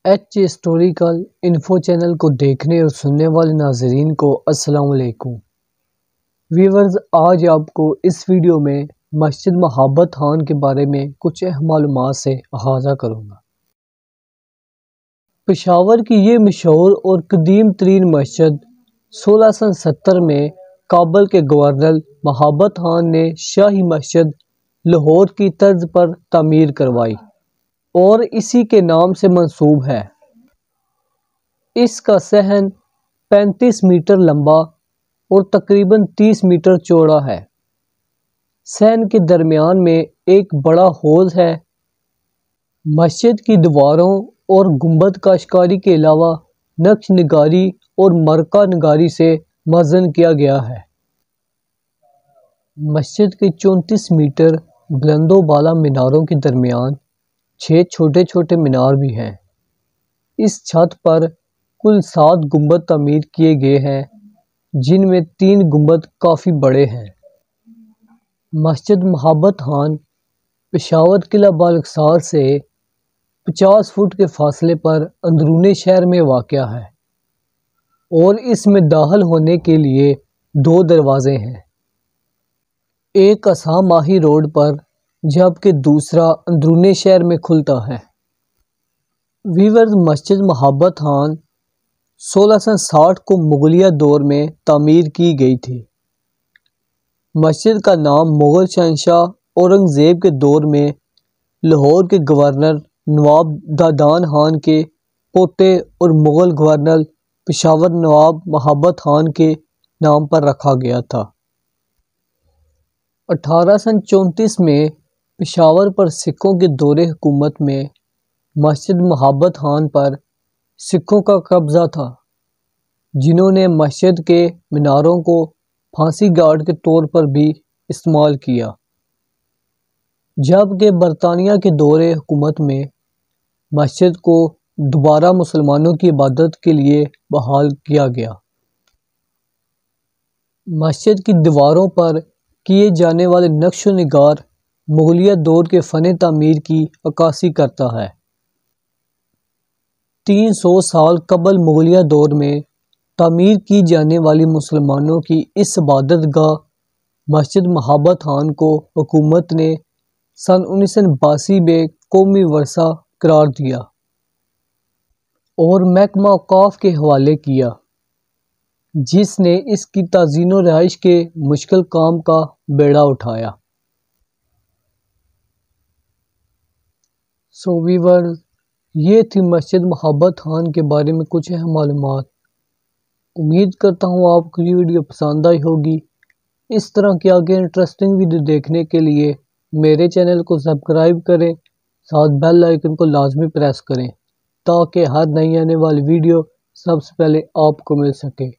H historical info channel کو دیکھنے اور سننے والے ناظرین کو السلام علیکم ویورز، آج آپ کو اس ویڈیو میں مسجد محبت خان کے بارے میں کچھ اہم معلومات سے احاطہ کروں گا۔ پشاور کی یہ مشہور اور قدیم ترین مسجد 1670 میں کابل کے گورنر محبت خان نے شاہی مسجد لاہور کی طرز پر تعمیر کروائی اور اسی کے نام سے منسوب ہے۔ اس کا صحن 35 میٹر لمبا اور تقریباً 30 میٹر چوڑا ہے۔ صحن کے درمیان میں ایک بڑا حوض ہے۔ مسجد کی دیواروں اور گنبد کاشتکاری کے علاوہ نقش نگاری اور مرقع نگاری سے مزین کیا گیا ہے۔ مسجد کے 34 میٹر بلند و بالا میناروں کے درمیان 6 چھوٹے چھوٹے مینار بھی ہیں۔ اس چھت پر کل 7 گنبد تعمیر کیے گئے ہیں، جن میں 3 گنبد کافی بڑے ہیں۔ مسجد محبت خان پشاور قلعہ بالخصار سے 50 فٹ کے فاصلے پر اندرون شہر میں واقع ہے اور اس میں داخل ہونے کے لیے 2 دروازے ہیں، ایک اساں ماہی روڈ پر جبکہ دوسرا اندرون شہر میں کھلتا ہے۔ ویورز، مسجد محبت خان 1660 کو مغلیہ دور میں تعمیر کی گئی تھی۔ مسجد کا نام مغل شہنشاہ اورنگزیب کے دور میں لاہور کے گورنر نواب دادان خان کے پوتے اور مغل گورنر پشاور نواب محبت خان کے نام پر رکھا گیا تھا۔ 1834 میں پشاور پر سکھوں کے دور حکومت میں مسجد محبت خان پر سکھوں کا قبضہ تھا، جنہوں نے مسجد کے میناروں کو پھانسی گھاٹ کے طور پر بھی استعمال کیا۔ جبکہ برطانیہ کے دور حکومت میں مسجد کو دوبارہ مسلمانوں کی عبادت کے لیے بحال کیا گیا۔ مسجد کی دیواروں پر کیے جانے والے نقش و نگار مغلیہ دور کے فن تعمیر کی عکاسی کرتا ہے۔ 300 سال قبل مغلیہ دور میں تعمیر کی جانے والی مسلمانوں کی اس عبادت گاہ مسجد محبت خان کو حکومت نے سن 1982 میں قومی ورثہ قرار دیا اور محکمہ اوقاف کے حوالے کیا، جس نے اس کی تزئین و رہائش کے مشکل کام کا بیڑا اٹھایا۔ ویورز، یہ تھی مسجد محبت خان کے بارے میں کچھ اہم معلومات۔ امید کرتا ہوں آپ کو یہ ویڈیو پسند آئی ہوگی۔ اس طرح کی آگے انٹرسٹنگ ویڈیو دیکھنے کے لیے میرے چینل کو سبسکرائب کریں، ساتھ بیل آئیکن کو لازمی پریس کریں تاکہ ہر نئی آنے والی ویڈیو سب سے پہلے آپ کو مل سکے۔